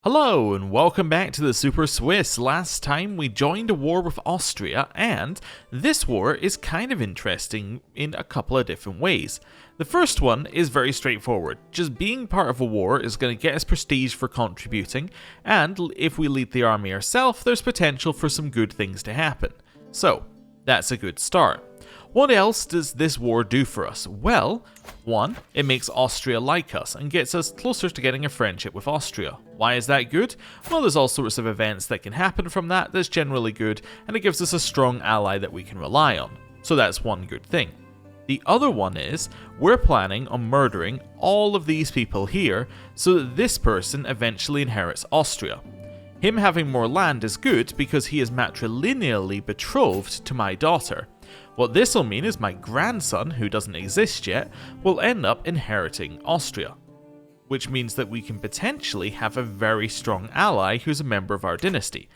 Hello and welcome back to the Super Swiss. Last time we joined a war with Austria, and this war is kind of interesting in a couple of different ways. The first one is very straightforward. Just being part of a war is going to get us prestige for contributing, and if we lead the army ourselves, there's potential for some good things to happen. So, that's a good start. What else does this war do for us? Well, one, it makes Austria like us and gets us closer to getting a friendship with Austria. Why is that good? Well, there's all sorts of events that can happen from that that's generally good, and it gives us a strong ally that we can rely on. So that's one good thing. The other one is, we're planning on murdering all of these people here so that this person eventually inherits Austria. Him having more land is good because he is matrilineally betrothed to my daughter. What this will mean is my grandson, who doesn't exist yet, will end up inheriting Austria, which means that we can potentially have a very strong ally who's a member of our dynasty.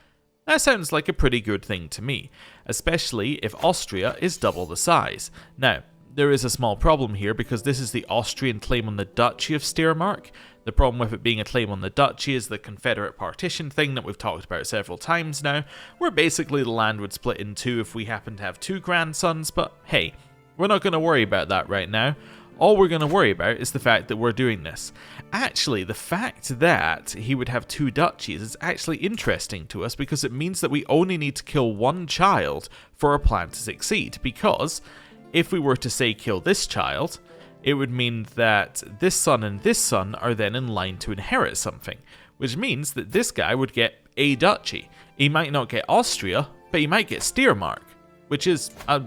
That sounds like a pretty good thing to me, especially if Austria is double the size. Now, there is a small problem here because this is the Austrian claim on the Duchy of Steiermark. The problem with it being a claim on the Duchy is the Confederate partition thing that we've talked about several times now, where basically the land would split in two if we happen to have two grandsons, but hey, we're not going to worry about that right now. All we're going to worry about is the fact that we're doing this. Actually, the fact that he would have two duchies is actually interesting to us because it means that we only need to kill one child for our plan to succeed, because if we were to say kill this child, it would mean that this son and this son are then in line to inherit something, which means that this guy would get a duchy. He might not get Austria, but he might get Steiermark, which is a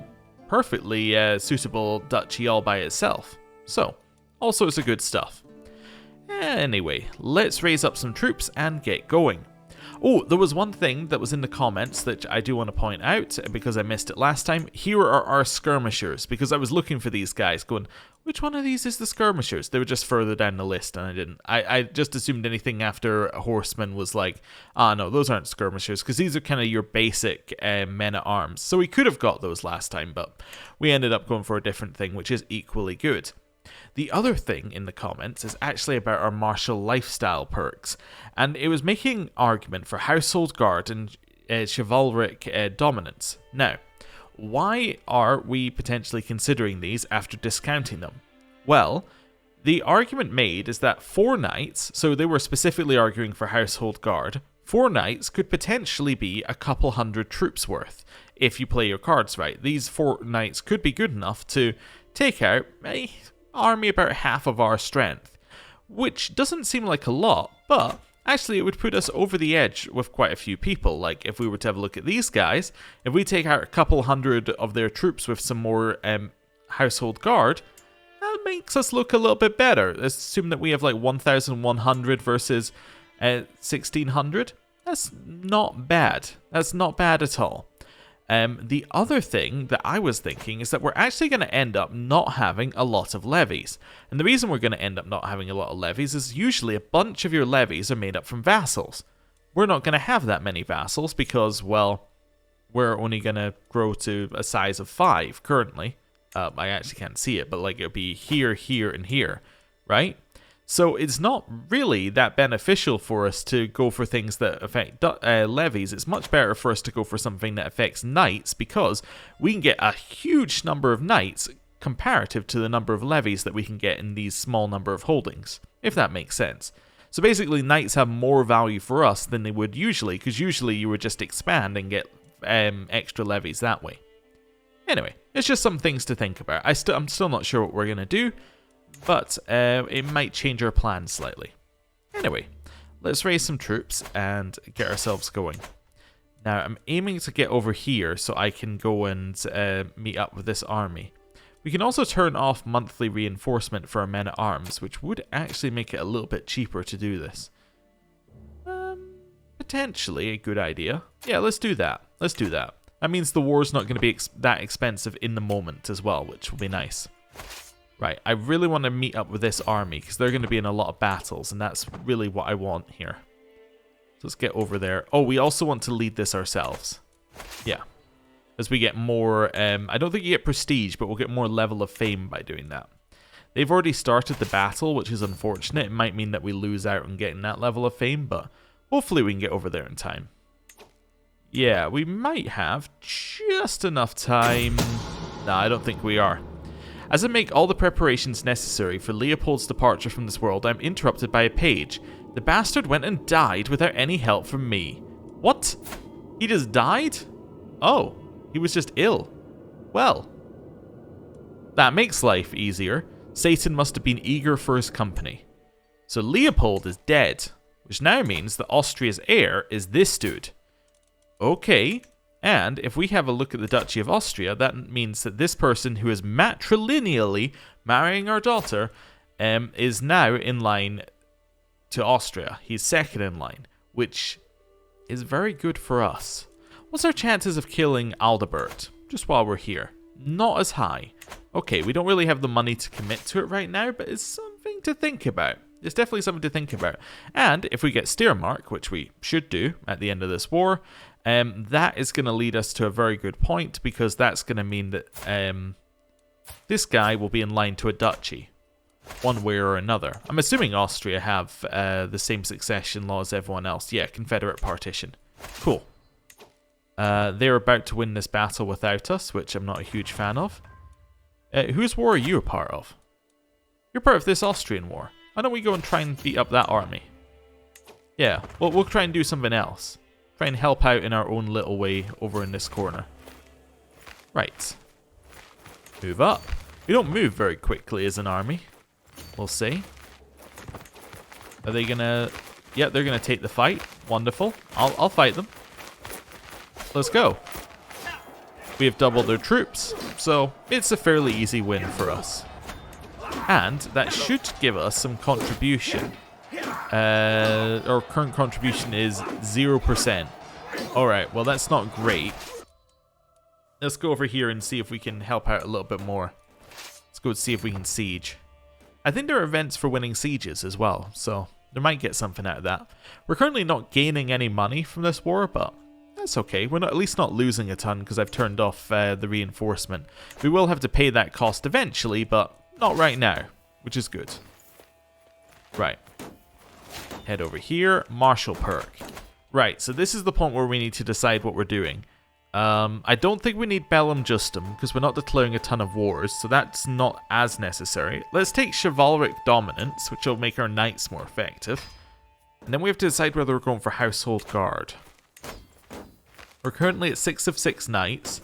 perfectly suitable duchy all by itself. So, all sorts of good stuff. Anyway, let's raise up some troops and get going. Oh, there was one thing that was in the comments that I do want to point out, because I missed it last time. Here are our skirmishers, because I was looking for these guys, going, which one of these is the skirmishers? They were just further down the list, and I didn't. I just assumed anything after horsemen was like, no, those aren't skirmishers, because these are kind of your basic men-at-arms. So we could have got those last time, but we ended up going for a different thing, which is equally good. The other thing in the comments is actually about our martial lifestyle perks, and it was making argument for household guard and chivalric dominance. Now, why are we potentially considering these after discounting them? Well, the argument made is that 4 knights, so they were specifically arguing for household guard, 4 knights could potentially be a couple hundred troops worth, if you play your cards right. These 4 knights could be good enough to take out a army about half of our strength, which doesn't seem like a lot, but actually it would put us over the edge with quite a few people. Like if we were to have a look at these guys, if we take out a couple hundred of their troops with some more household guard, that makes us look a little bit better. Let's assume that we have like 1,100 versus 1,600. That's not bad. That's not bad at all. The other thing that I was thinking is that we're actually going to end up not having a lot of levies. And the reason we're going to end up not having a lot of levies is usually a bunch of your levies are made up from vassals. We're not going to have that many vassals because, well, we're only going to grow to a size of 5 currently. I actually can't see it, but like it'll be here, here, and here, right? So it's not really that beneficial for us to go for things that affect levies. It's much better for us to go for something that affects knights, because we can get a huge number of knights comparative to the number of levies that we can get in these small number of holdings, if that makes sense. So basically knights have more value for us than they would usually, because usually you would just expand and get extra levies that way. Anyway, it's just some things to think about. I'm still not sure what we're going to do, but it might change our plans slightly. Anyway, let's raise some troops and get ourselves going. Now, I'm aiming to get over here so I can go and meet up with this army. We can also turn off monthly reinforcement for our men-at-arms, which would actually make it a little bit cheaper to do this. Potentially a good idea. Yeah, let's do that. Let's do that. That means the war's not going to be that expensive in the moment as well, which will be nice. Right, I really want to meet up with this army because they're going to be in a lot of battles, and that's really what I want here. So let's get over there. Oh, we also want to lead this ourselves. Yeah. As we get more, I don't think you get prestige, but we'll get more level of fame by doing that. They've already started the battle, which is unfortunate. It might mean that we lose out on getting that level of fame, but Hopefully we can get over there in time. Yeah, we might have just enough time. Nah, I don't think we are. As I make all the preparations necessary for Leopold's departure from this world, I'm interrupted by a page. The bastard went and died without any help from me. What? He just died? Oh, he was just ill. Well, that makes life easier. Satan must have been eager for his company. So Leopold is dead, which now means that Austria's heir is this dude. Okay, and if we have a look at the Duchy of Austria, that means that this person who is matrilineally marrying our daughter is now in line to Austria. He's second in line, which is very good for us. What's our chances of killing Aldebert, just while we're here? Not as high. Okay, we don't really have the money to commit to it right now, but it's something to think about. It's definitely something to think about. And if we get Steiermark, which we should do at the end of this war, that is going to lead us to a very good point, because that's going to mean that this guy will be in line to a duchy, one way or another. I'm assuming Austria have the same succession law as everyone else. Yeah, Confederate partition. Cool. They're about to win this battle without us, which I'm not a huge fan of. Whose war are you a part of? You're part of this Austrian war. Why don't we go and try and beat up that army? Yeah, well, we'll try and do something else. Try and help out in our own little way over in this corner. Right. Move up. We don't move very quickly as an army. We'll see. Are they gonna... Yeah, they're gonna take the fight. Wonderful. I'll fight them. Let's go. We have doubled their troops, so it's a fairly easy win for us. And that should give us some contribution. Our current contribution is 0%. Alright, well that's not great. Let's go over here and see if we can help out a little bit more. Let's go see if we can siege. I think there are events for winning sieges as well, so there might get something out of that. We're currently not gaining any money from this war, but that's okay. We're at least not losing a ton because I've turned off the reinforcement. We will have to pay that cost eventually, but not right now, which is good. Right. Head over here. Martial perk. Right, so this is the point where we need to decide what we're doing. I don't think we need Bellum Justum because we're not declaring a ton of wars, so that's not as necessary. Let's take Chivalric Dominance, which will make our knights more effective. And then we have to decide whether we're going for Household Guard. We're currently at 6 of 6 knights.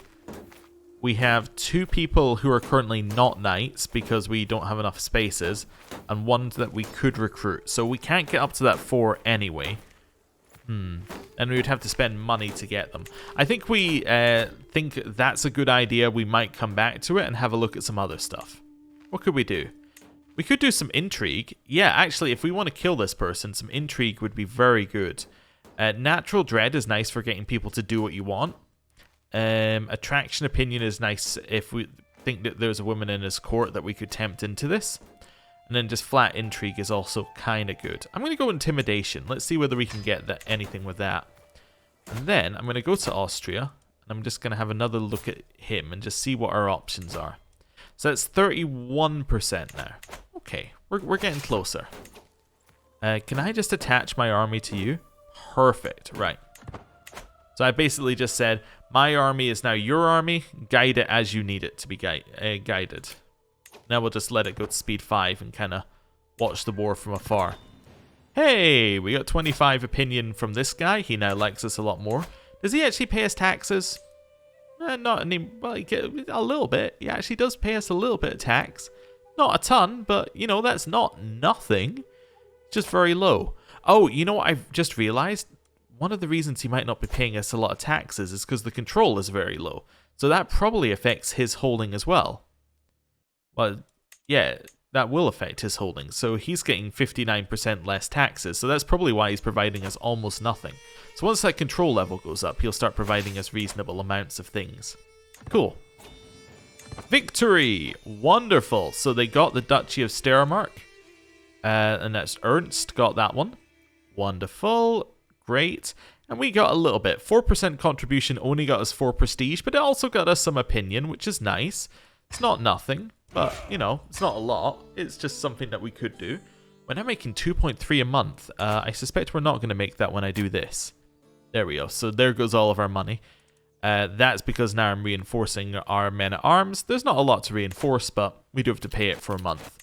We have 2 people who are currently not knights because we don't have enough spaces, and 1 that we could recruit. So we can't get up to that 4 anyway. And we would have to spend money to get them. I think we think that's a good idea. We might come back to it and have a look at some other stuff. What could we do? We could do some intrigue. Yeah, actually, if we want to kill this person, some intrigue would be very good. Natural dread is nice for getting people to do what you want. Attraction opinion is nice if we think that there's a woman in his court that we could tempt into this. And then just flat intrigue is also kind of good. I'm going to go intimidation. Let's see whether we can get anything with that. And then I'm going to go to Austria. And I'm just going to have another look at him and just see what our options are. So that's 31% now. Okay, we're getting closer. Can I just attach my army to you? Perfect, right. So I basically just said, my army is now your army. Guide it as you need it to be guided. Now we'll just let it go to speed 5 and kind of watch the war from afar. Hey, we got 25 opinion from this guy. He now likes us a lot more. Does he actually pay us taxes? Not any, well, a little bit. He actually does pay us a little bit of tax. Not a ton, but, you know, that's not nothing. Just very low. Oh, you know what I've just realized? One of the reasons he might not be paying us a lot of taxes is because the control is very low. So that probably affects his holding as well. Well, yeah, that will affect his holding. So he's getting 59% less taxes. So that's probably why he's providing us almost nothing. So once that control level goes up, he'll start providing us reasonable amounts of things. Cool. Victory! Wonderful. So they got the Duchy of Steiermark. And that's Ernst got that one. Wonderful. Great. And we got a little bit. 4% contribution only got us 4 prestige, but it also got us some opinion, which is nice. It's not nothing, but, you know, it's not a lot. It's just something that we could do. We're now making 2.3 a month. I suspect we're not going to make that when I do this. There we go. So there goes all of our money. That's because now I'm reinforcing our men-at-arms. There's not a lot to reinforce, but we do have to pay it for a month.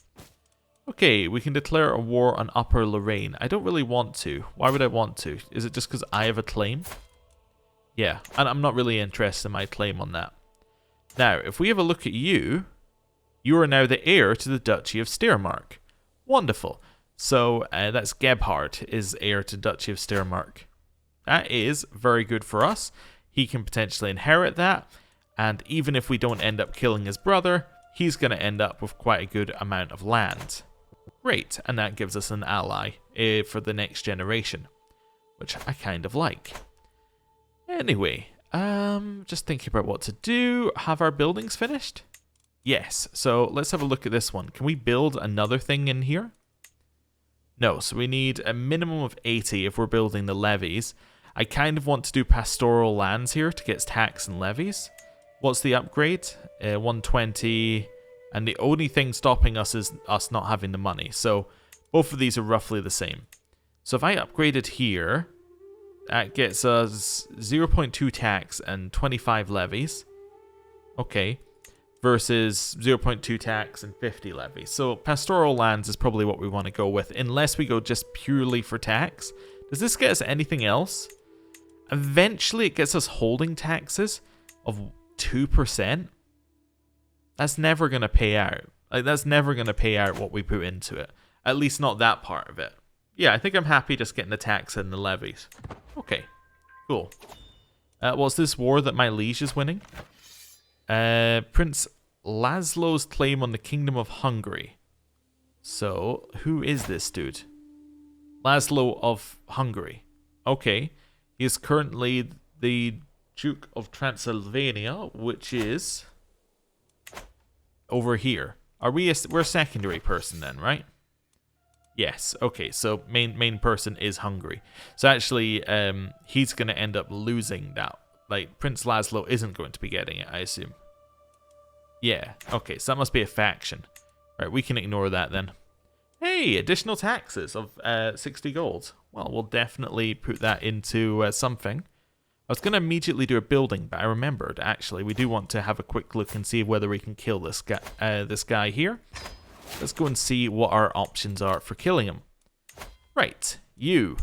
Okay, we can declare a war on Upper Lorraine. I don't really want to. Why would I want to? Is it just because I have a claim? Yeah, and I'm not really interested in my claim on that. Now, if we have a look at you, you are now the heir to the Duchy of Steiermark. Wonderful. So that's Gebhard is heir to Duchy of Steiermark. That is very good for us. He can potentially inherit that, and even if we don't end up killing his brother, he's going to end up with quite a good amount of land. Great, and that gives us an ally for the next generation, which I kind of like. Anyway, just thinking about what to do. Have our buildings finished? Yes, so let's have a look at this one. Can we build another thing in here? No, so we need a minimum of 80 if we're building the levies. I kind of want to do pastoral lands here to get tax and levies. What's the upgrade? 120, and the only thing stopping us is us not having the money. So both of these are roughly the same. So if I upgraded here, that gets us 0.2 tax and 25 levies. Okay. Versus 0.2 tax and 50 levies. So pastoral lands is probably what we want to go with, unless we go just purely for tax. Does this get us anything else? Eventually it gets us holding taxes of 2%. That's never going to pay out. Like, that's never going to pay out what we put into it. At least not that part of it. Yeah, I think I'm happy just getting the tax and the levies. Okay, cool. What's this war that my liege is winning? Prince Laszlo's claim on the Kingdom of Hungary. So, who is this dude? Laszlo of Hungary. Okay. He is currently the Duke of Transylvania, which is over here. We're a secondary person then, right? Yes. Okay, so main person is Hungary. So actually, he's going to end up losing that. Like, Prince Laszlo isn't going to be getting it, I assume. Yeah, okay, so that must be a faction. Right, we can ignore that then. Hey, additional taxes of 60 gold. Well, we'll definitely put that into something. I was going to immediately do a building, but I remembered, actually, we do want to have a quick look and see whether we can kill this guy here. Let's go and see what our options are for killing him. Right, you,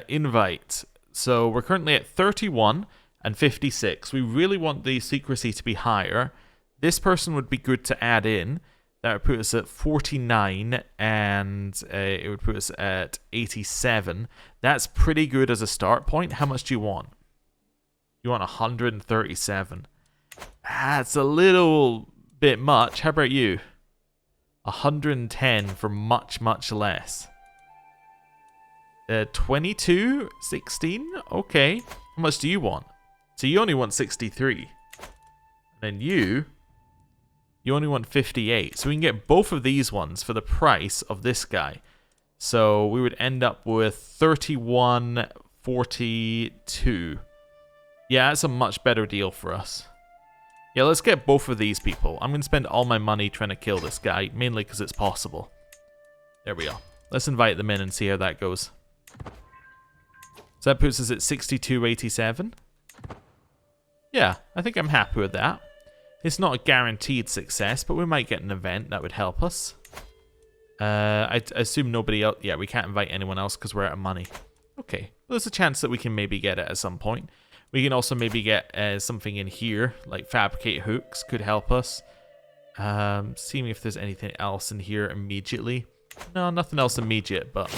invite. So we're currently at 31 and 56. We really want the secrecy to be higher. This person would be good to add in. That would put us at 49, and it would put us at 87. That's pretty good as a start point. How much do you want? You want 137. That's a little bit much. How about you? 110 for much, much less. 22, 16. Okay. How much do you want? So you only want 63. And then you only want 58. So we can get both of these ones for the price of this guy. So we would end up with 31.42. Yeah, that's a much better deal for us. Yeah, let's get both of these people. I'm going to spend all my money trying to kill this guy, mainly because it's possible. There we go. Let's invite them in and see how that goes. So that puts us at 62.87. Yeah, I think I'm happy with that. It's not a guaranteed success, but we might get an event that would help us. I assume nobody else... Yeah, we can't invite anyone else because we're out of money. Okay. Well, there's a chance that we can maybe get it at some point. We can also maybe get something in here, like fabricate hooks could help us. Seeing if there's anything else in here immediately. No, nothing else immediate, but...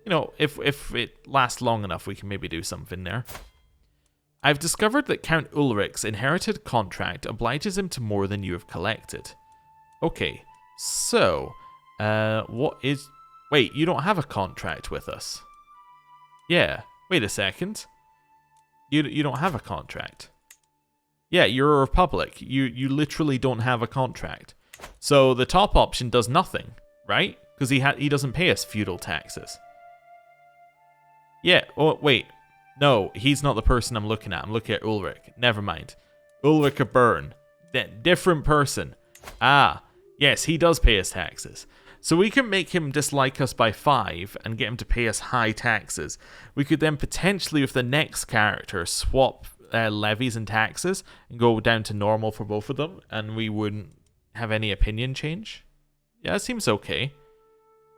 You know, if it lasts long enough, we can maybe do something there. I've discovered that Count Ulrich's inherited contract obliges him to more than you have collected. Okay, so, what is... Wait, you don't have a contract with us? Yeah, wait a second. You don't have a contract. Yeah, you're a republic. You literally don't have a contract. So the top option does nothing, right? Because he doesn't pay us feudal taxes. Yeah, oh, wait. No, he's not the person I'm looking at. I'm looking at Ulrich. Never mind. Ulrich of Bern. Different person. Ah, yes, he does pay us taxes. So we can make him dislike us by 5 and get him to pay us high taxes. We could then potentially, with the next character, swap levies and taxes and go down to normal for both of them, and we wouldn't have any opinion change. Yeah, it seems okay.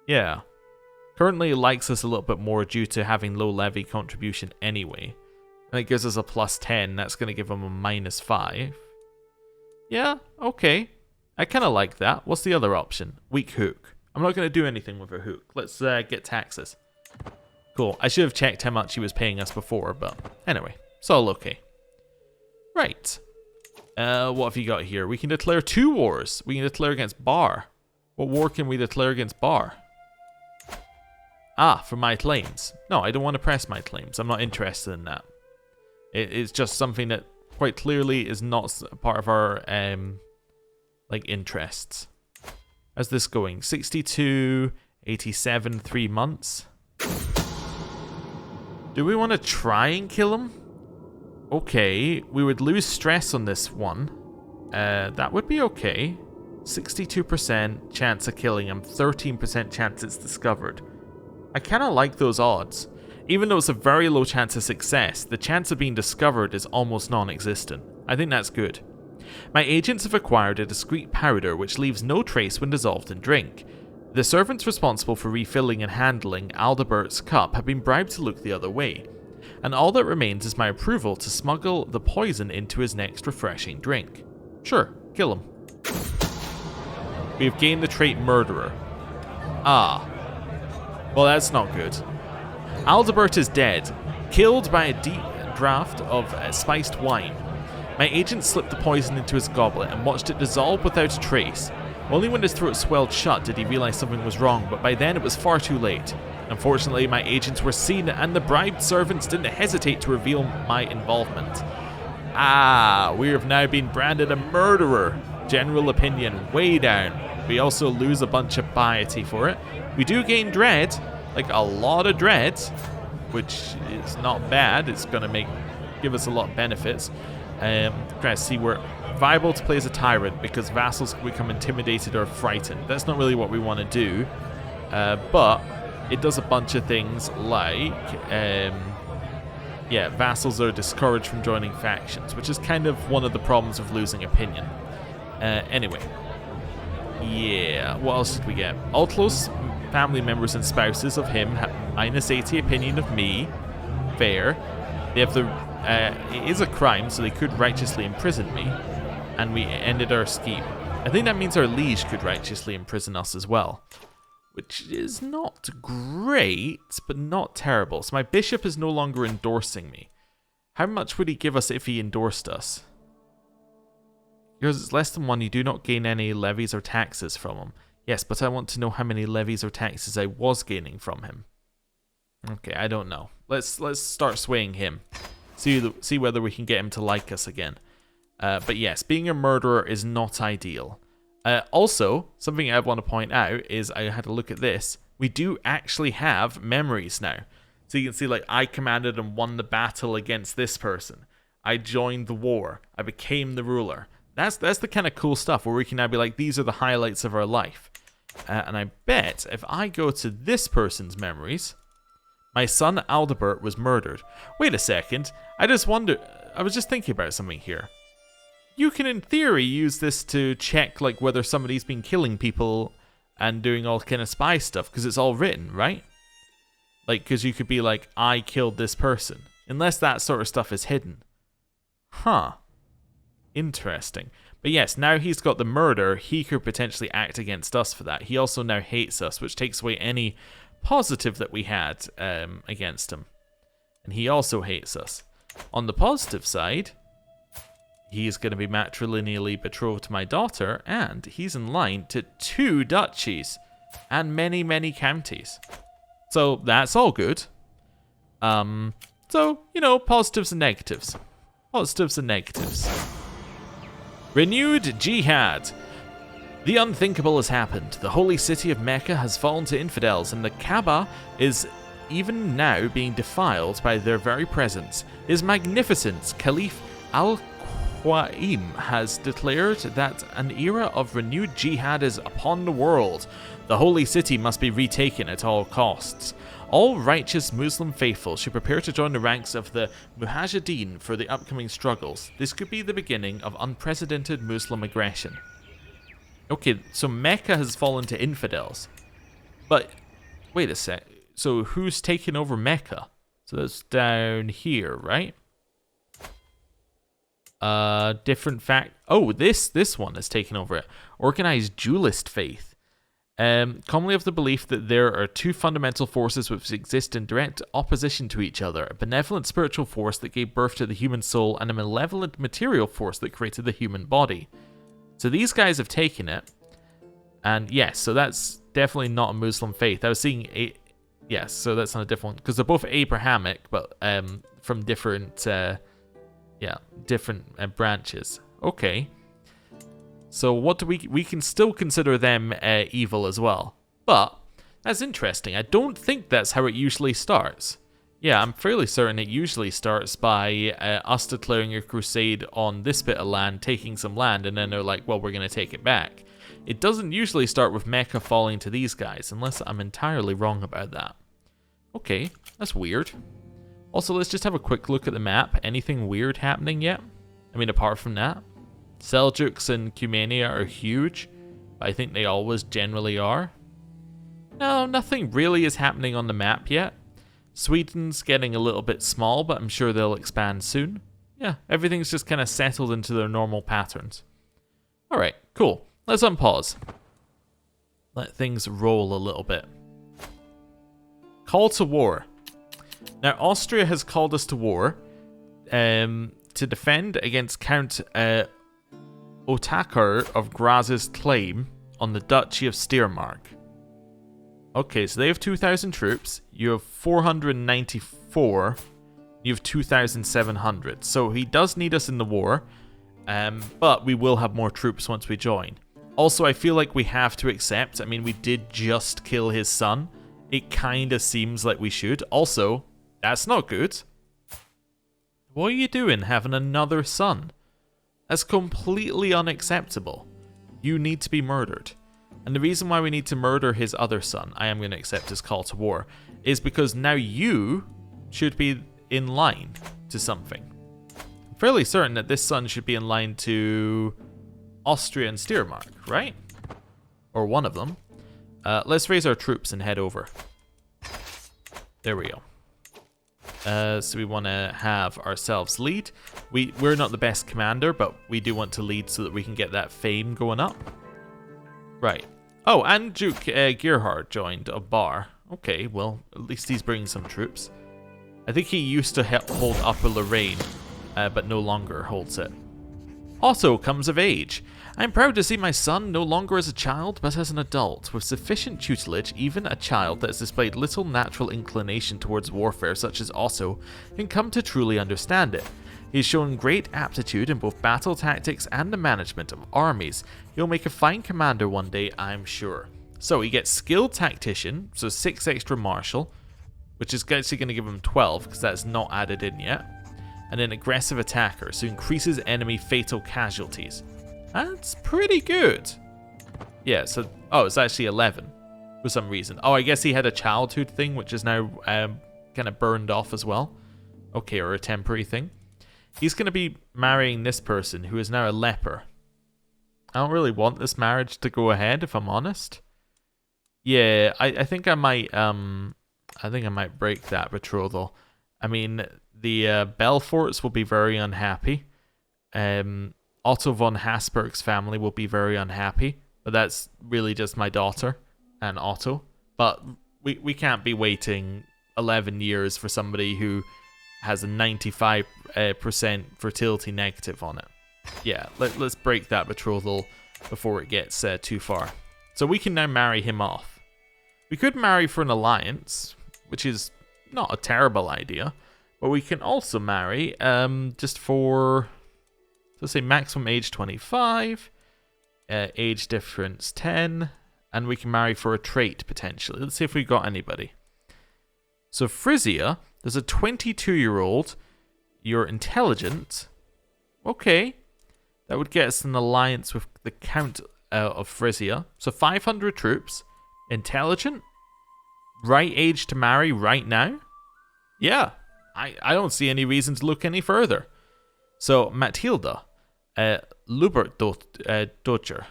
Yeah. Currently likes us a little bit more due to having low levy contribution anyway. And it gives us a +10. That's going to give him a -5. Yeah, okay. I kind of like that. What's the other option? Weak hook. I'm not going to do anything with a hook. Let's get taxes. Cool. I should have checked how much he was paying us before, but anyway, it's all okay. Right. What have you got here? We can declare 2 wars. We can declare against Bar. What war can we declare against Bar? Ah, for my claims. No, I don't want to press my claims. I'm not interested in that. It's just something that quite clearly is not part of our like interests. How's this going? 62, 87, 3 months. Do we want to try and kill him? Okay, we would lose stress on this one. That would be okay. 62% chance of killing him, 13% chance it's discovered. I kind of like those odds. Even though it's a very low chance of success, the chance of being discovered is almost non-existent. I think that's good. My agents have acquired a discreet powder which leaves no trace when dissolved in drink. The servants responsible for refilling and handling Aldebert's cup have been bribed to look the other way, and all that remains is my approval to smuggle the poison into his next refreshing drink. Sure, kill him. We have gained the trait Murderer. Ah. Well, that's not good. Aldebert is dead, killed by a deep draught of spiced wine. My agent slipped the poison into his goblet and watched it dissolve without a trace. Only when his throat swelled shut did he realize something was wrong, but by then it was far too late. Unfortunately, my agents were seen, and the bribed servants didn't hesitate to reveal my involvement. Ah, we have now been branded a murderer. General opinion way down. We also lose a bunch of piety for it. We do gain dread, like a lot of dread, which is not bad. It's going to give us a lot of benefits. Trying to see, we're viable to play as a tyrant because vassals can become intimidated or frightened. That's not really what we want to do, but it does a bunch of things like, yeah, vassals are discouraged from joining factions, which is kind of one of the problems of losing opinion. Anyway, yeah, what else did we get? All close family members and spouses of him have -80 opinion of me. Fair. They have the it is a crime, so they could righteously imprison me, and we ended our scheme. I think that means our liege could righteously imprison us as well, which is not great, but not terrible. So my bishop is no longer endorsing me. How much would he give us if he endorsed us? Because it's less than 1, you do not gain any levies or taxes from him. Yes, but I want to know how many levies or taxes I was gaining from him. Okay, I don't know. Let's start swaying him. See whether we can get him to like us again. But yes, being a murderer is not ideal. Also, something I want to point out is I had to look at this. We do actually have memories now. So you can see, like, I commanded and won the battle against this person. I joined the war. I became the ruler. That's the kind of cool stuff where we can now be like, these are the highlights of our life. And I bet if I go to this person's memories, my son Aldebert was murdered. Wait a second. I was just thinking about something here. You can, in theory, use this to check like whether somebody's been killing people and doing all kind of spy stuff, because it's all written, right? Like, because you could be like, I killed this person. Unless that sort of stuff is hidden. Huh. Interesting. But yes, now he's got the murder, he could potentially act against us for that. He also now hates us, which takes away any positive that we had against him. And he also hates us. On the positive side, he's going to be matrilineally betrothed to my daughter, and he's in line to 2 duchies and many, many counties. So that's all good. So, you know, positives and negatives. Positives and negatives. Renewed jihad. The unthinkable has happened. The holy city of Mecca has fallen to infidels, and the Kaaba is even now being defiled by their very presence. His Magnificence, Caliph Al-Qaim, has declared that an era of renewed jihad is upon the world. The holy city must be retaken at all costs. All righteous Muslim faithful should prepare to join the ranks of the Mujahideen for the upcoming struggles. This could be the beginning of unprecedented Muslim aggression. Okay, so Mecca has fallen to infidels. But, wait a sec. So who's taking over Mecca? So that's down here, right? Different fact. Oh, this one is taking over it. Organized duelist faith. Commonly of the belief that there are two fundamental forces which exist in direct opposition to each other, a benevolent spiritual force that gave birth to the human soul and a malevolent material force that created the human body. So these guys have taken it, and yes, so that's definitely not a Muslim faith. I was seeing yes, so that's not a different one, because they're both Abrahamic, but from different, different branches. Okay. So what do we can still consider them evil as well. But that's interesting. I don't think that's how it usually starts. Yeah, I'm fairly certain it usually starts by us declaring a crusade on this bit of land, taking some land, and then they're like, well, we're going to take it back. It doesn't usually start with Mecca falling to these guys, unless I'm entirely wrong about that. Okay, that's weird. Also, let's just have a quick look at the map. Anything weird happening yet? I mean, apart from that. Seljuks and Cumania are huge, but I think they always generally are. No, nothing really is happening on the map yet. Sweden's getting a little bit small, but I'm sure they'll expand soon. Yeah, everything's just kind of settled into their normal patterns. Alright, cool. Let's unpause. Let things roll a little bit. Call to war. Now, Austria has called us to war to defend against Count Otakar of Graz's claim on the Duchy of Steiermark. Okay, so they have 2,000 troops. You have 494. You have 2,700. So he does need us in the war, but we will have more troops once we join. Also, I feel like we have to accept. I mean, we did just kill his son. It kind of seems like we should. Also, that's not good. What are you doing having another son? That's completely unacceptable. You need to be murdered. And the reason why we need to murder his other son, I am going to accept his call to war, is because now you should be in line to something. I'm fairly certain that this son should be in line to Austria and Steiermark, right? Or one of them. Let's raise our troops and head over. There we go. So we want to have ourselves lead. We're not the best commander, but we do want to lead so that we can get that fame going up. Right. Oh, and Duke Gerhard joined a bar. Okay, well, at least he's bringing some troops. I think he used to hold Upper Lorraine, but no longer holds it. Also comes of age. I'm proud to see my son no longer as a child, but as an adult. With sufficient tutelage, even a child that has displayed little natural inclination towards warfare, such as Otto, can come to truly understand it. He has shown great aptitude in both battle tactics and the management of armies. He'll make a fine commander one day, I'm sure. So he gets skilled tactician, so 6 extra martial, which is actually going to give him 12, because that's not added in yet. And then aggressive attacker, so increases enemy fatal casualties. That's pretty good. Yeah, so... Oh, it's actually 11 for some reason. Oh, I guess he had a childhood thing, which is now kind of burned off as well. Okay, or a temporary thing. He's going to be marrying this person, who is now a leper. I don't really want this marriage to go ahead, if I'm honest. Yeah, I think I might... I think I might break that betrothal. I mean, the Belforts will be very unhappy. Otto von Habsburg's family will be very unhappy, but that's really just my daughter and Otto. But we can't be waiting 11 years for somebody who has a 95% fertility negative on it. Yeah, let's break that betrothal before it gets too far. So we can now marry him off. We could marry for an alliance, which is not a terrible idea, but we can also marry just for... Let's say maximum age 25, age difference 10, and we can marry for a trait potentially. Let's see if we got anybody. So Frisia, there's a 22-year-old. You're intelligent. Okay. That would get us an alliance with the Count of Frisia. So 500 troops. Intelligent? Right age to marry right now? Yeah, I don't see any reason to look any further. So, Matilda, Lubert Docher,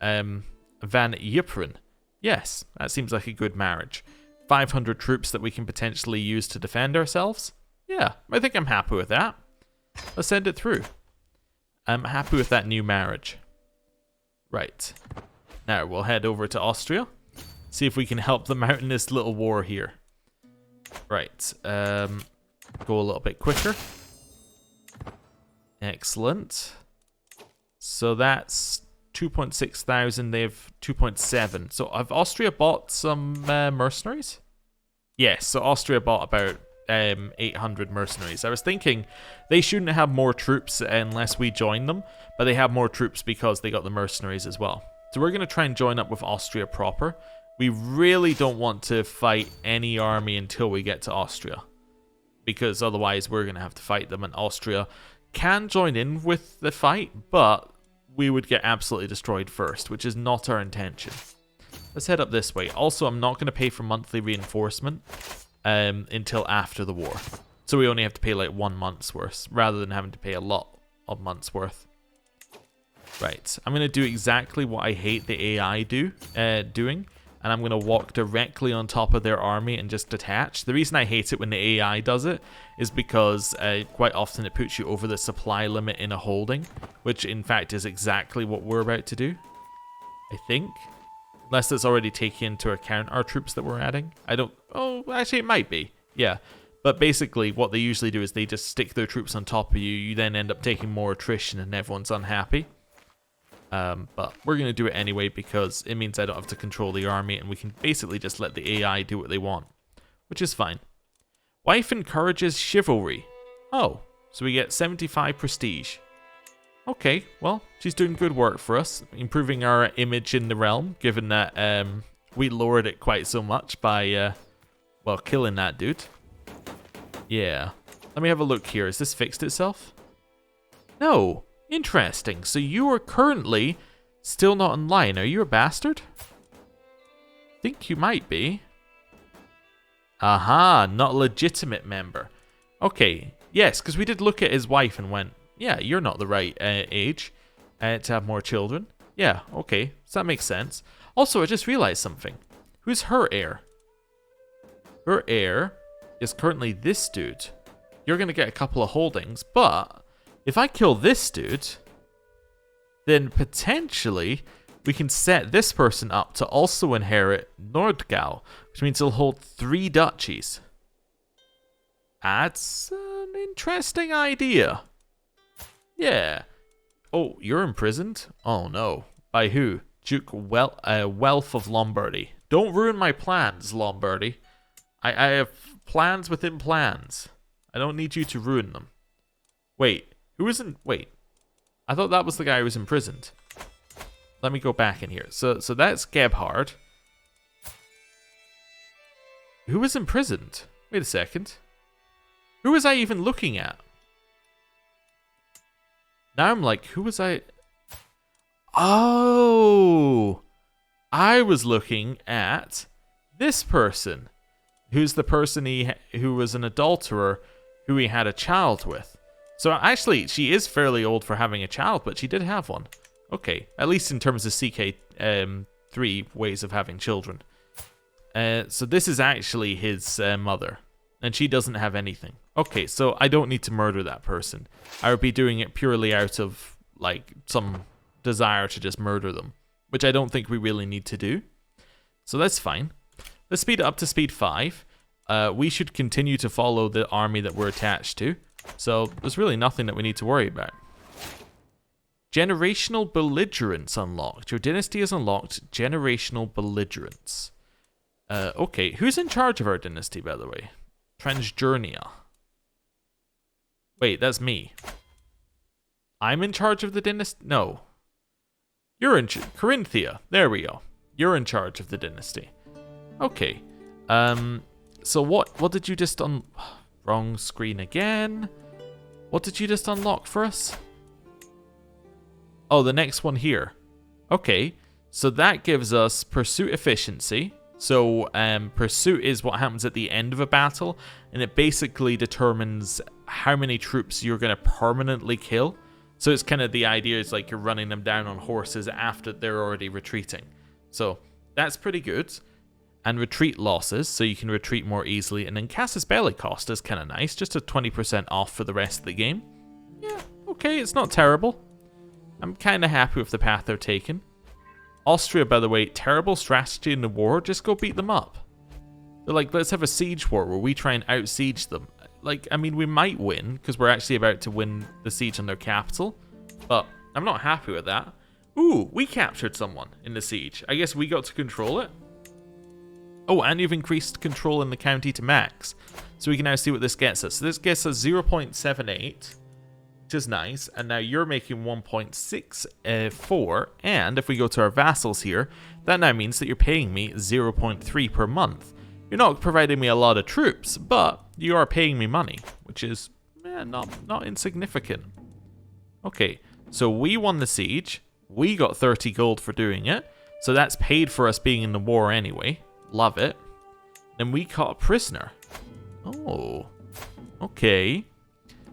Van Ypren. Yes, that seems like a good marriage. 500 troops that we can potentially use to defend ourselves? Yeah, I think I'm happy with that. Let's send it through. I'm happy with that new marriage. Right. Now, we'll head over to Austria. See if we can help them out in this little war here. Right. Go a little bit quicker. Excellent. So that's 2.6 thousand. They have 2.7. So have Austria bought some mercenaries? Yes, so Austria bought about 800 mercenaries. I was thinking they shouldn't have more troops unless we join them, but they have more troops because they got the mercenaries as well. So we're going to try and join up with Austria proper. We really don't want to fight any army until we get to Austria, because otherwise we're going to have to fight them, and Austria can join in with the fight, but we would get absolutely destroyed first, which is not our intention. Let's head up this way. Also, I'm not going to pay for monthly reinforcement until after the war. So we only have to pay like 1 month's worth, rather than having to pay a lot of months worth. Right, I'm going to do exactly what I hate the AI doing, and I'm going to walk directly on top of their army and just detach. The reason I hate it when the AI does it is because quite often it puts you over the supply limit in a holding, which in fact is exactly what we're about to do, I think. Unless it's already taken into account our troops that we're adding. I don't... Oh, actually it might be. Yeah. But basically what they usually do is they just stick their troops on top of you. You then end up taking more attrition and everyone's unhappy. But we're going to do it anyway because it means I don't have to control the army and we can basically just let the AI do what they want, which is fine. Wife encourages chivalry. Oh, so we get 75 prestige. Okay, well, she's doing good work for us, improving our image in the realm, given that we lowered it quite so much by, well, killing that dude. Yeah. Let me have a look here. Has this fixed itself? No. Interesting. So you are currently still not online. Are you a bastard? I think you might be. Aha, not a legitimate member. Okay, yes, because we did look at his wife and went, yeah, you're not the right age to have more children. Yeah, okay, so that makes sense. Also, I just realized something. Who's her heir? Her heir is currently this dude. You're going to get a couple of holdings, but if I kill this dude, then potentially we can set this person up to also inherit Nordgau, which means he'll hold 3 duchies. That's an interesting idea. Yeah. Oh, you're imprisoned? Oh no. By who? Duke Wealth of Lombardy. Don't ruin my plans, Lombardy. I have plans within plans. I don't need you to ruin them. Wait. Who isn't... Wait. I thought that was the guy who was imprisoned. Let me go back in here. So that's Gebhard. Who was imprisoned? Wait a second. Who was I even looking at? Now I'm like, who was I... Oh! I was looking at this person. Who's the person who was an adulterer who he had a child with. So actually, she is fairly old for having a child, but she did have one. Okay, at least in terms of CK3 ways of having children. So this is actually his mother, and she doesn't have anything. Okay, so I don't need to murder that person. I would be doing it purely out of, like, some desire to just murder them, which I don't think we really need to do. So that's fine. Let's speed it up to speed 5. We should continue to follow the army that we're attached to. So there's really nothing that we need to worry about. Generational belligerence unlocked. Your dynasty has unlocked generational belligerence. Okay, who's in charge of our dynasty, by the way? Transjurnia. Wait, that's me. I'm in charge of the dynasty? No. You're in Corinthia. There we go. You're in charge of the dynasty. Okay. So what did you just Wrong screen again. What did you just unlock for us? Oh, the next one here. Okay, so that gives us pursuit efficiency, So pursuit is what happens at the end of a battle, and it basically determines how many troops you're going to permanently kill. So it's kind of the idea is like you're running them down on horses after they're already retreating. So that's pretty good. And retreat losses, so you can retreat more easily. And then Casus Belli cost is kind of nice, just a 20% off for the rest of the game. Yeah, okay, it's not terrible. I'm kind of happy with the path they're taking. Austria, by the way, terrible strategy in the war, just go beat them up. They're like, let's have a siege war where we try and out-siege them. Like, I mean, we might win, because we're actually about to win the siege on their capital. But I'm not happy with that. Ooh, we captured someone in the siege. I guess we got to control it. Oh, and you've increased control in the county to max. So we can now see what this gets us. So this gets us 0.78, which is nice. And now you're making 1.64. And if we go to our vassals here, that now means that you're paying me 0.3 per month. You're not providing me a lot of troops, but you are paying me money, which is not insignificant. Okay, so we won the siege. We got 30 gold for doing it. So that's paid for us being in the war anyway. Love it. And we caught a prisoner. Oh, okay.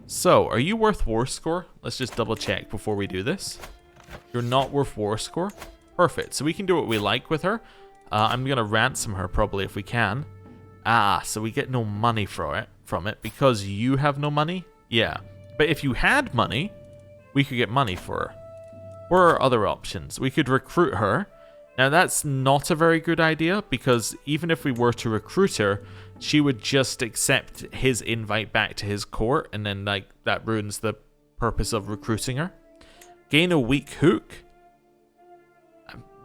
So, are you worth war score? Let's just double check before we do this. You're not worth war score? Perfect. So we can do what we like with her. I'm going to ransom her probably if we can. Ah, so we get no money from it because you have no money? Yeah. But if you had money, we could get money for her. What are other options? We could recruit her. Now that's not a very good idea because even if we were to recruit her, she would just accept his invite back to his court and then like that ruins the purpose of recruiting her. Gain a weak hook.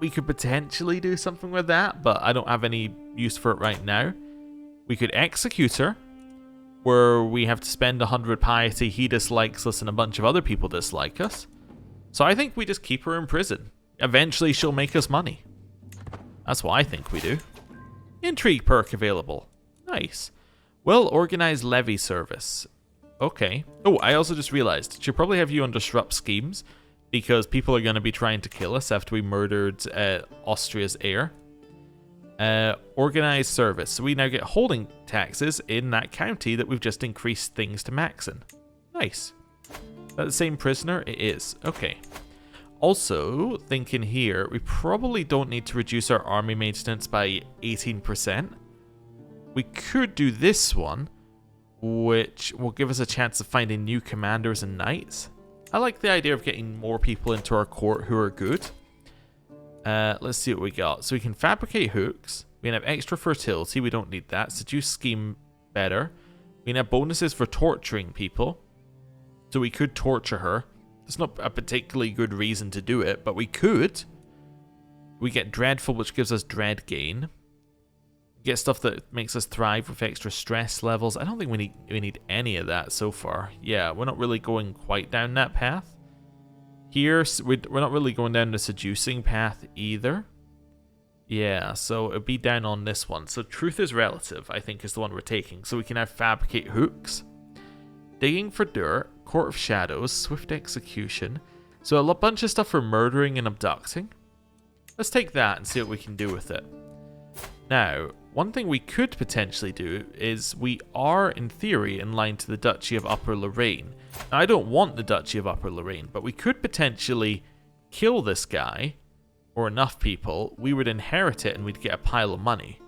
We could potentially do something with that, but I don't have any use for it right now. We could execute her, where we have to spend 100 piety, he dislikes us and a bunch of other people dislike us. So I think we just keep her in prison. Eventually she'll make us money. That's what I think we do. Intrigue perk available. Nice. Well-organized levy service. Okay. Oh, I also just realized, should probably have you on disrupt schemes, because people are going to be trying to kill us after we murdered Austria's heir. Organized service. So we now get holding taxes in that county that we've just increased things to max in. Nice. Is that the same prisoner? It is. Okay. Also, thinking here, we probably don't need to reduce our army maintenance by 18%. We could do this one, which will give us a chance of finding new commanders and knights. I like the idea of getting more people into our court who are good. Let's see what we got. So we can fabricate hooks. We can have extra fertility. We don't need that. Seduce scheme better. We can have bonuses for torturing people. So we could torture her. It's not a particularly good reason to do it, but we could. We get dreadful, which gives us dread gain. We get stuff that makes us thrive with extra stress levels. I don't think we need any of that so far. Yeah, we're not really going quite down that path. Here, we're not really going down the seducing path either. Yeah, so it'd be down on this one. So truth is relative, I think, is the one we're taking. So we can have fabricate hooks. Digging for dirt. Court of Shadows, swift execution. So a bunch of stuff for murdering and abducting. Let's take that and see what we can do with it. Now, one thing we could potentially do is we are, in theory, in line to the Duchy of Upper Lorraine. Now, I don't want the Duchy of Upper Lorraine, but we could potentially kill this guy, or enough people, we would inherit it and we'd get a pile of money.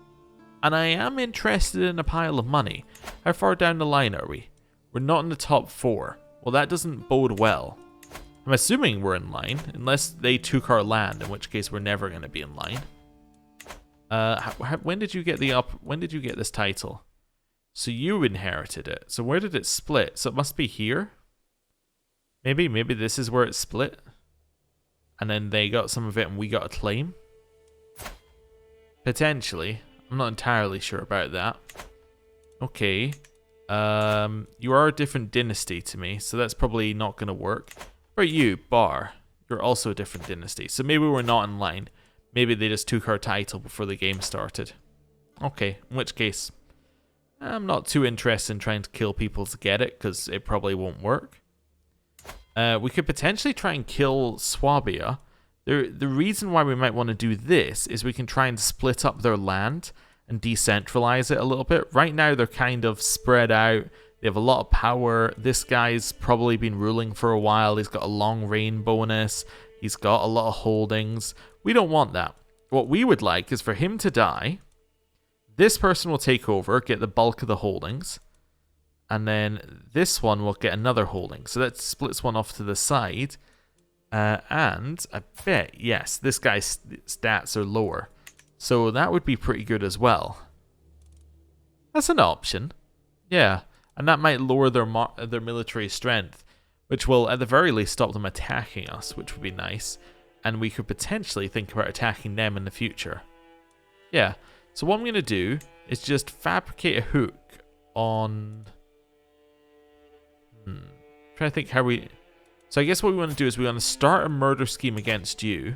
And I am interested in a pile of money. How far down the line are we? We're not in the top 4. Well, that doesn't bode well. I'm assuming we're in line, unless they took our land, in which case we're never going to be in line. When did you get when did you get this title? So you inherited it. So where did it split? So it must be here? Maybe this is where it split? And then they got some of it and we got a claim? Potentially. I'm not entirely sure about that. Okay. You are a different dynasty to me, so that's probably not going to work. Or you, Bar. You're also a different dynasty, so maybe we're not in line. Maybe they just took our title before the game started. Okay, in which case, I'm not too interested in trying to kill people to get it, because it probably won't work. We could potentially try and kill Swabia, The reason why we might want to do this is we can try and split up their land and decentralize it a little bit. Right now, they're kind of spread out. They have a lot of power. This guy's probably been ruling for a while. He's got a long reign bonus. He's got a lot of holdings. We don't want that. What we would like is for him to die. This person will take over, get the bulk of the holdings. And then this one will get another holding. So that splits one off to the side. And I bet, yes, this guy's stats are lower. So that would be pretty good as well. That's an option. Yeah. And that might lower their military strength, which will at the very least stop them attacking us, which would be nice. And we could potentially think about attacking them in the future. Yeah. So what I'm going to do is just fabricate a hook on... Trying to think how we... So I guess what we want to do is we want to start a murder scheme against you.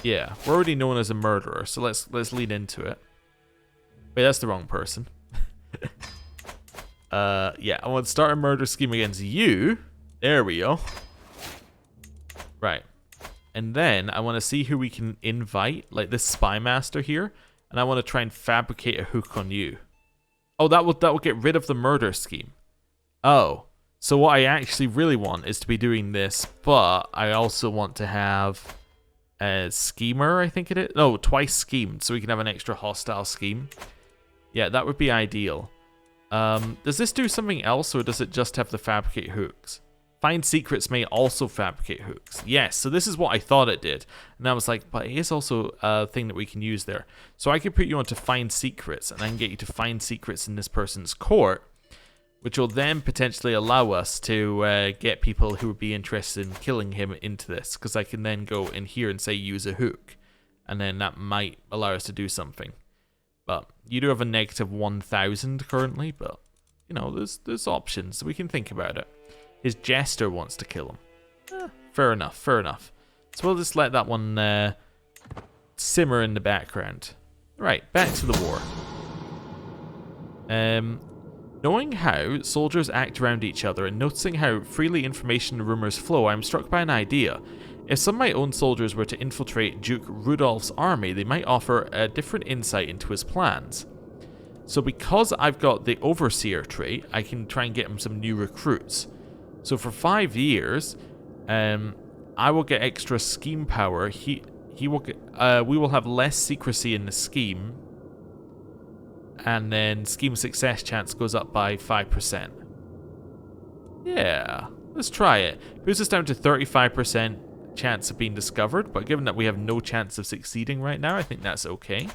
Yeah, we're already known as a murderer, so let's lead into it. Wait, that's the wrong person. Yeah, I want to start a murder scheme against you. There we go. Right. And then I want to see who we can invite, like this spy master here, and I want to try and fabricate a hook on you. Oh, that will get rid of the murder scheme. Oh, so what I actually really want is to be doing this, but I also want to have a schemer, I think it is. No, twice schemed, so we can have an extra hostile scheme. Yeah, that would be ideal. Does this do something else, or does it just have the fabricate hooks? Find secrets may also fabricate hooks. Yes, so this is what I thought it did. And I was like, but it is also a thing that we can use there. So I could put you on to find secrets, and then get you to find secrets in this person's court, which will then potentially allow us to get people who would be interested in killing him into this, because I can then go in here and say use a hook, and then that might allow us to do something. But you do have a negative 1,000 currently, but you know, there's options, so we can think about it. His jester wants to kill him. Fair enough, fair enough. So we'll just let that one simmer in the background. Right, back to the war. Knowing how soldiers act around each other and noticing how freely information and rumors flow, I am struck by an idea. If some of my own soldiers were to infiltrate Duke Rudolph's army, they might offer a different insight into his plans. So because I've got the overseer trait, I can try and get him some new recruits. So for 5 years, I will get extra scheme power. He will get, we will have less secrecy in the scheme. And then scheme success chance goes up by 5%. Yeah, let's try it. Puts us down to 35% chance of being discovered, but given that we have no chance of succeeding right now, I think that's okay.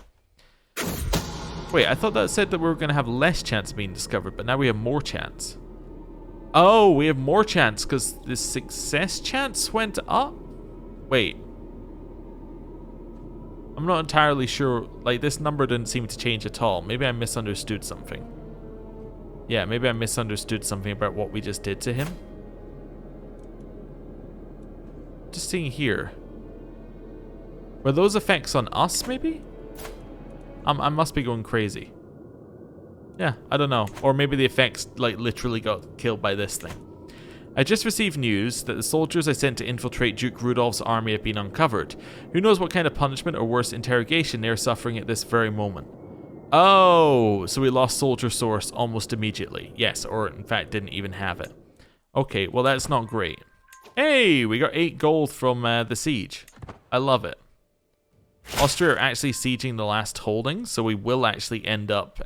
Wait, I thought that said that we were going to have less chance of being discovered, but now we have more chance. Oh, we have more chance because the success chance went up? Wait. I'm not entirely sure. Like, this number didn't seem to change at all. Maybe I misunderstood something. Yeah, maybe I misunderstood something about what we just did to him. Just seeing here. Were those effects on us, maybe? I must be going crazy. Yeah, I don't know. Or maybe the effects, like, literally got killed by this thing. I just received news that the soldiers I sent to infiltrate Duke Rudolph's army have been uncovered. Who knows what kind of punishment or worse interrogation they are suffering at this very moment. Oh, so we lost soldier source almost immediately. Yes, or in fact didn't even have it. Okay, well that's not great. Hey, we got 8 gold from the siege. I love it. Austria are actually sieging the last holdings, so we will actually end up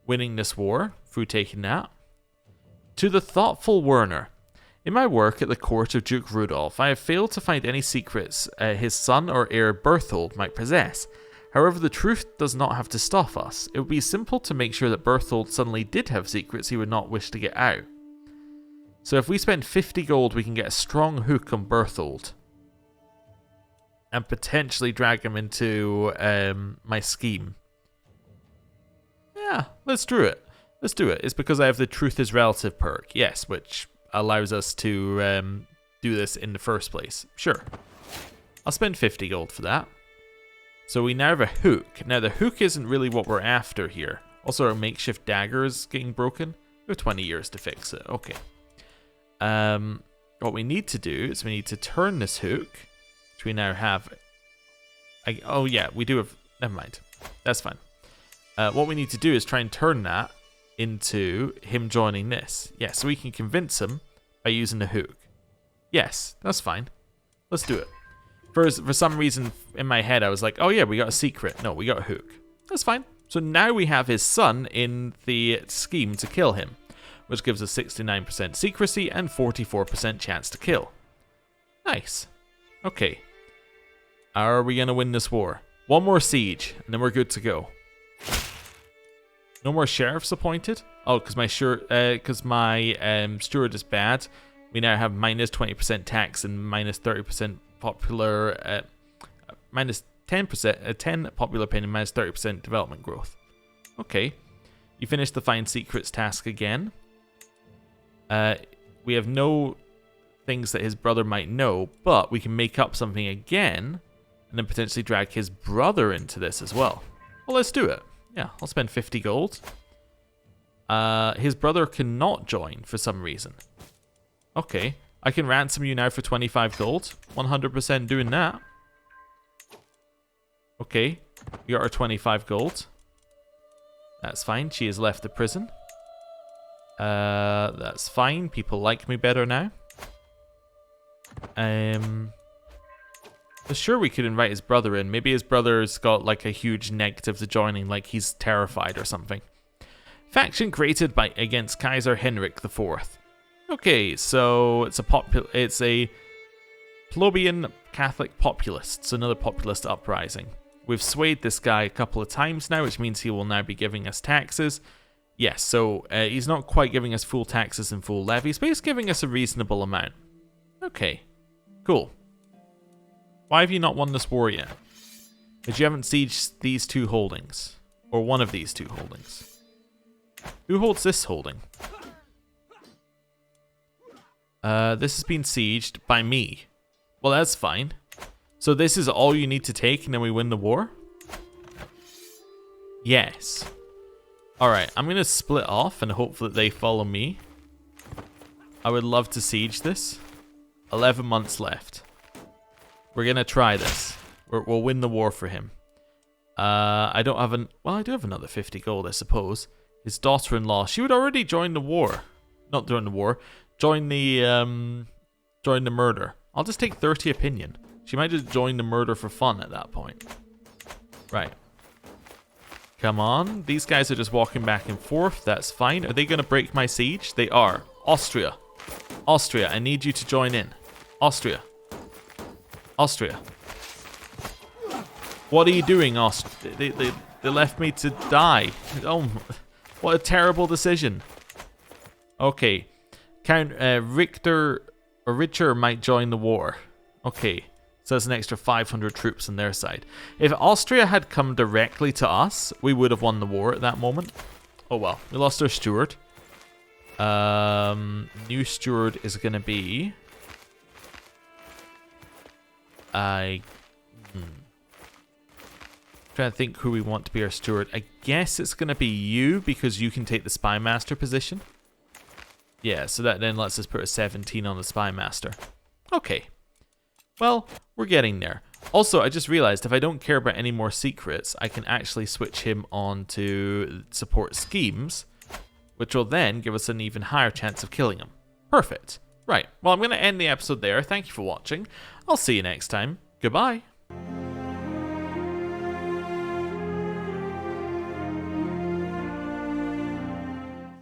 winning this war through taking that. To the thoughtful Werner. In my work at the court of Duke Rudolph, I have failed to find any secrets his son or heir Berthold might possess. However, the truth does not have to stop us. It would be simple to make sure that Berthold suddenly did have secrets he would not wish to get out. So if we spend 50 gold, we can get a strong hook on Berthold. And potentially drag him into my scheme. Yeah, let's do it. Let's do it. It's because I have the Truth is Relative perk. Yes, which allows us to do this in the first place. Sure. I'll spend 50 gold for that. So we now have a hook. Now the hook isn't really what we're after here. Also our makeshift dagger is getting broken. We have 20 years to fix it. Okay. what we need to do is we need to turn this hook, which we now have. Oh yeah, we do have. Never mind. That's fine. What we need to do is try and turn that into him joining this. Yeah, so we can convince him by using the hook. Yes, that's fine. Let's do it. For some reason in my head, I was like, oh yeah, we got a secret. No, we got a hook. That's fine. So now we have his son in the scheme to kill him, which gives us 69% secrecy and 44% chance to kill. Nice. Okay. Are we going to win this war? One more siege, and then we're good to go. No more sheriffs appointed? Oh, because my steward is bad. We now have minus 20% tax and minus 30% popular, minus 10%, 10 popular opinion, minus 30% development growth. Okay. You finished the find secrets task again. We have no things that his brother might know, but we can make up something again and then potentially drag his brother into this as well. Well, let's do it. Yeah, I'll spend 50 gold. His brother cannot join for some reason. Okay, I can ransom you now for 25 gold. 100% doing that. Okay, we got our 25 gold. That's fine, she has left the prison. That's fine, people like me better now. Sure, we could invite his brother in. Maybe his brother's got like a huge negative to joining, like he's terrified or something. Faction created against Kaiser Henrik IV. Okay, so it's a plebeian Catholic populist, so another populist uprising. We've swayed this guy a couple of times now, which means he will now be giving us taxes. Yes, so he's not quite giving us full taxes and full levies, but he's giving us a reasonable amount. Okay, cool. Why have you not won this war yet? Because you haven't sieged these two holdings. Or one of these two holdings. Who holds this holding? This has been sieged by me. Well, that's fine. So this is all you need to take and then we win the war? Yes. Alright, I'm going to split off and hope that they follow me. I would love to siege this. 11 months left. We're going to try this. We'll win the war for him. I don't have well, I do have another 50 gold, I suppose. His daughter-in-law, she would already join the war. Not join the war. Join the murder. I'll just take 30 opinion. She might just join the murder for fun at that point. Right. Come on. These guys are just walking back and forth. That's fine. Are they going to break my siege? They are. Austria. Austria, I need you to join in. Austria. Austria. What are you doing, Austria? They left me to die. Oh, what a terrible decision. Okay. Count Richter or Richer might join the war. Okay. So there's an extra 500 troops on their side. If Austria had come directly to us, we would have won the war at that moment. Oh well. We lost our steward. New steward is going to be... trying to think who we want to be our steward. I guess it's going to be you because you can take the spy master position. Yeah, so that then lets us put a 17 on the spy master. Okay. Well, we're getting there. Also, I just realized if I don't care about any more secrets, I can actually switch him on to support schemes, which will then give us an even higher chance of killing him. Perfect. Right. Well, I'm going to end the episode there. Thank you for watching. I'll see you next time. Goodbye.